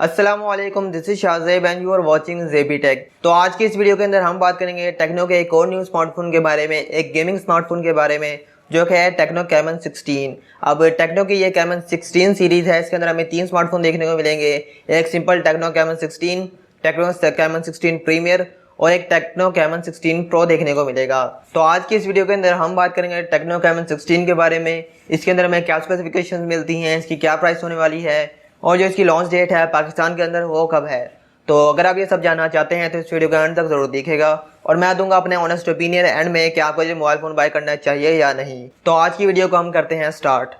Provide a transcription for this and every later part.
अस्सलामुअलैकुम, this is Zaib and you are watching Zaibi tech. तो आज की इस वीडियो के अंदर हम बात करेंगे टेक्नो के एक और न्यू स्मार्टफोन के बारे में, एक गेमिंग स्मार्टफोन के बारे में जो कि है टेक्नो कैमन 16। अब टेक्नो की ये कैमन 16 सीरीज़ है, इसके अंदर हमें 3 स्मार्टफोन देखने को मिलेंगे। एक simple Tecno Camon 16, Tecno Camon 16 premier और एक टेक्नो कैमन 16 प्रो देखने को मिलेगा। तो आज की इस वीडियो के अंदर हम बात करेंगे टेक्नो कैमन 16 के बारे में, इसके अंदर हमें क्या स्पेसिफिकेशंस मिलती हैं, इसकी क्या प्राइस होने वाली है और जो इसकी लॉन्च डेट है पाकिस्तान के अंदर वो कब है। तो अगर आप ये सब जानना चाहते हैं तो इस वीडियो के अंत तक जरूर देखिएगा और मैं दूंगा अपने ऑनेस्ट ओपिनियन एंड में कि आपको ये मोबाइल फ़ोन बाय करना चाहिए या नहीं। तो आज की वीडियो को हम करते हैं स्टार्ट।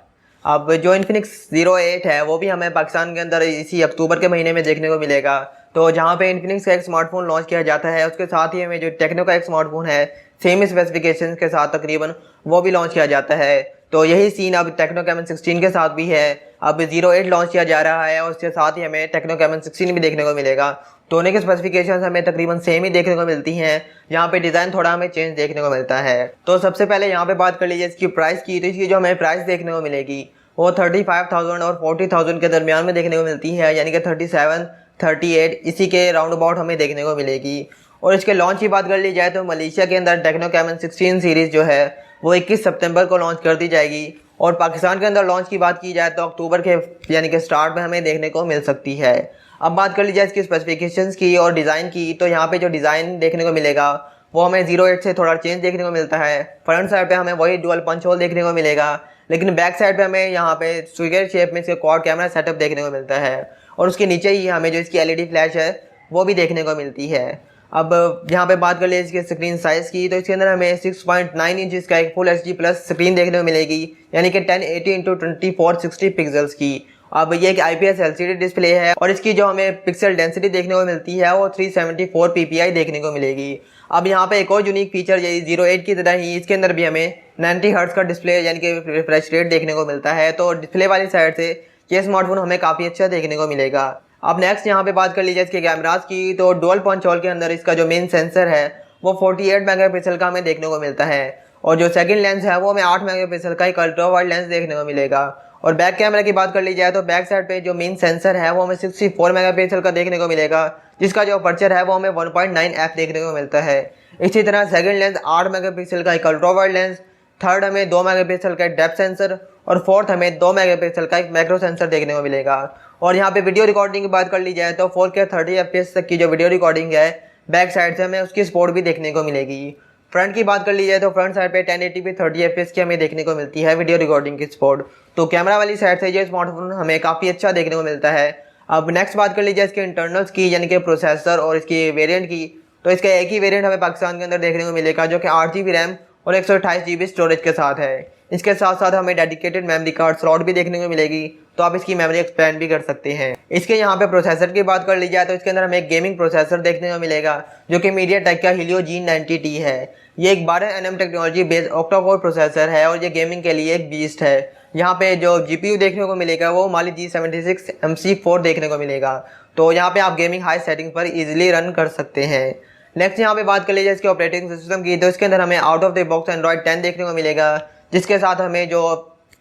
अब जो इन्फिनिक्स 08 है वो भी हमें पाकिस्तान के अंदर इसी अक्टूबर के महीने में देखने को मिलेगा। तो जहाँ पे इन्फिनिक्स का एक स्मार्टफोन लॉन्च किया जाता है उसके साथ ही हमें जो टेक्नो का एक स्मार्टफोन है सेम स्पेसिफिकेशंस के साथ तकरीबन वो भी लॉन्च किया जाता है। तो यही सीन अब टेक्नो कैमन 16 के साथ भी है। अब 08 लॉन्च किया जा रहा है और उसके साथ ही हमें टेक्नो कैमन 16 भी देखने को मिलेगा। दोनों के स्पेसिफिकेशंस हमें तकरीबन सेम ही देखने को मिलती हैं, यहाँ पे डिज़ाइन थोड़ा हमें चेंज देखने को मिलता है। तो सबसे पहले यहाँ पे बात कर लीजिए इसकी प्राइस की। तो इसकी जो हमें प्राइस देखने को मिलेगी वो 35,000 और 40,000 के दरमियान में देखने को मिलती है, यानी कि 37, 38 इसी के राउंड अबाउट हमें देखने को मिलेगी। और इसके लॉन्च की बात कर ली जाए तो मलेशिया के अंदर टेक्नो कैमन 16 सीरीज़ जो है वो 21 सितंबर को लॉन्च कर दी जाएगी और पाकिस्तान के अंदर लॉन्च की बात की जाए तो अक्टूबर के यानी कि स्टार्ट में हमें देखने को मिल सकती है। अब बात कर ली जाए इसकी स्पेसिफिकेशंस की और डिज़ाइन की। तो यहाँ पे जो डिज़ाइन देखने को मिलेगा वो हमें 08 से थोड़ा चेंज देखने को मिलता है। फ्रंट साइड पे हमें वही डुअल पंच होल देखने को मिलेगा, लेकिन बैक साइड पे हमें यहाँ पे स्क्वायर शेप में इसके क्वाड कैमरा सेटअप देखने को मिलता है और उसके नीचे ही हमें जो इसकी LED फ्लैश है वो भी देखने को मिलती है। अब यहाँ पे बात कर ले इसके स्क्रीन साइज़ की। तो इसके अंदर हमें 6.9 इंच का एक फुल HD प्लस स्क्रीन देखने को मिलेगी, यानी कि 1080 × 2460 पिक्सल्स की। अब ये एक IPS LCD डिस्प्ले है और इसकी जो हमें पिक्सल डेंसिटी देखने को मिलती है वो 374 ppi देखने को मिलेगी। अब यहाँ पे एक और यूनिक फीचर यही 08 की तरह ही इसके अंदर भी हमें 90 हर्ट्ज का डिस्प्ले यानी कि रिफ्रेश रेट देखने को मिलता है। तो डिस्प्ले वाली साइड से ये स्मार्टफोन हमें काफ़ी अच्छा देखने को मिलेगा। अब नेक्स्ट यहाँ पे बात कर लीजिए इसके कैमरास की। तो डुअल पंच होल के अंदर इसका जो मेन सेंसर है वो 48 मेगापिक्सल का हमें देखने को मिलता है और जो सेकंड लेंस है वो हमें 8 मेगापिक्सल का एक अल्ट्रा वाइड लेंस देखने को मिलेगा। और बैक कैमरा की बात कर ली जाए तो बैक साइड पे जो मेन सेंसर है वो हमें 64 मेगापिक्सल का देखने को मिलेगा, जिसका जो अपर्चर है वो हमें 1.9f देखने को मिलता है। इसी तरह सेकंड लेंस 8 मेगापिक्सल का एक अल्ट्रा वाइड लेंस, थर्ड हमें 2 मेगापिक्सल का एक डेप्थ सेंसर और फोर्थ हमें 2 मेगापिक्सल का एक मैक्रो सेंसर देखने को मिलेगा। और यहाँ पे वीडियो रिकॉर्डिंग की बात कर ली जाए तो 4K 30 FPS तक की जो वीडियो रिकॉर्डिंग है बैक साइड से हमें उसकी सपोर्ट भी देखने को मिलेगी। फ्रंट की बात कर ली जाए तो फ्रंट साइड पे 1080p 30 FPS की हमें देखने को मिलती है वीडियो रिकॉर्डिंग की सपोर्ट। तो कैमरा वाली साइड से ये स्मार्टफोन हमें काफ़ी अच्छा देखने को मिलता है। अब नेक्स्ट बात कर लीजिए इसके इंटरनल्स की, यानी कि प्रोसेसर और इसकी वेरियंट की। तो इसका एक ही वेरियंट हमें पाकिस्तान के अंदर देखने को मिलेगा जो कि 8 GB रैम और 128 GB स्टोरेज के साथ है। इसके साथ साथ हमें डेडिकेटेड मेमोरी कार्ड स्लॉट भी देखने को मिलेगी, तो आप इसकी मेमोरी एक्सपेंड भी कर सकते हैं। इसके यहाँ पे प्रोसेसर की बात कर ली जाए तो इसके अंदर हमें एक गेमिंग प्रोसेसर देखने को मिलेगा जो कि MediaTek का Helio G90T है। ये एक 12nm technology based octa core processor है और ये गेमिंग के लिए एक बीस्ट है। यहाँ पे जो GPU देखने को मिलेगा वो Mali G76 MC4 देखने को मिलेगा। तो यहाँ पे आप गेमिंग हाई सेटिंग पर इजीली रन कर सकते हैं। नेक्स्ट यहाँ पे बात कर लीजिए इसके ऑपरेटिंग सिस्टम की। तो इसके अंदर हमें out of the box Android 10 देखने को मिलेगा, जिसके साथ हमें जो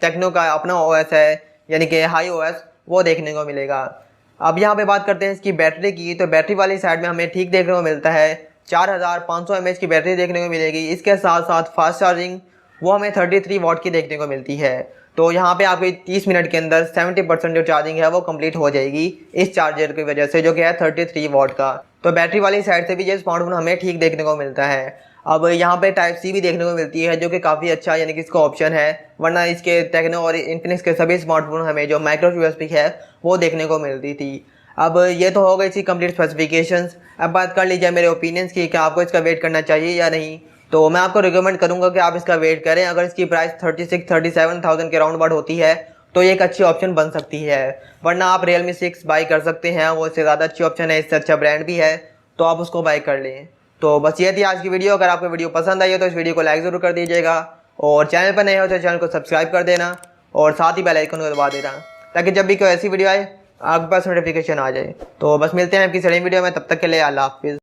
टेक्नो का अपना OS है यानी कि हाई OS वो देखने को मिलेगा। अब यहाँ पे बात करते हैं इसकी बैटरी की। तो बैटरी वाली साइड में हमें ठीक देखने को मिलता है 4500 mAh की बैटरी देखने को मिलेगी। इसके साथ साथ फास्ट चार्जिंग वो हमें 33 वाट की देखने को मिलती है। तो यहाँ पे आपकी 30 मिनट के अंदर 70% जो चार्जिंग है वो कंप्लीट हो जाएगी इस चार्जर की वजह से, जो कि है 33 वाट का। तो बैटरी वाली साइड से भी ये स्मार्टफोन हमें ठीक देखने को मिलता है। अब यहाँ पे टाइप C भी देखने को मिलती है जो कि काफ़ी अच्छा यानी कि इसका ऑप्शन है, वरना इसके टेक्नो और इन्फिनिक्स के सभी स्मार्टफोन हमें जो माइक्रो USB है वो देखने को मिलती थी। अब ये तो हो गई थी कंप्लीट स्पेसिफिकेशंस। अब बात कर लीजिए मेरे ओपिनियंस की कि आपको इसका वेट करना चाहिए या नहीं। तो मैं आपको रिकमेंड करूँगा कि आप इसका वेट करें। अगर इसकी प्राइस 36-37,000 के राउंड अबाउट होती है तो ये एक अच्छी ऑप्शन बन सकती है, वरना आप Realme 6 बाई कर सकते हैं, वो इससे ज़्यादा अच्छी ऑप्शन है, इससे अच्छा ब्रांड भी है, तो आप उसको बाई कर लें। तो बस ये थी आज की वीडियो। अगर आपको वीडियो पसंद आई हो तो इस वीडियो को लाइक ज़रूर कर दीजिएगा और चैनल पर नए हो तो चैनल को सब्सक्राइब कर देना और साथ ही बेल आइकन को दबा देना, ताकि जब भी कोई ऐसी वीडियो आए आपके पास नोटिफिकेशन आ जाए। तो बस मिलते हैं आपकी सही वीडियो में, तब तक के लिए अल्लाह हाफिज़।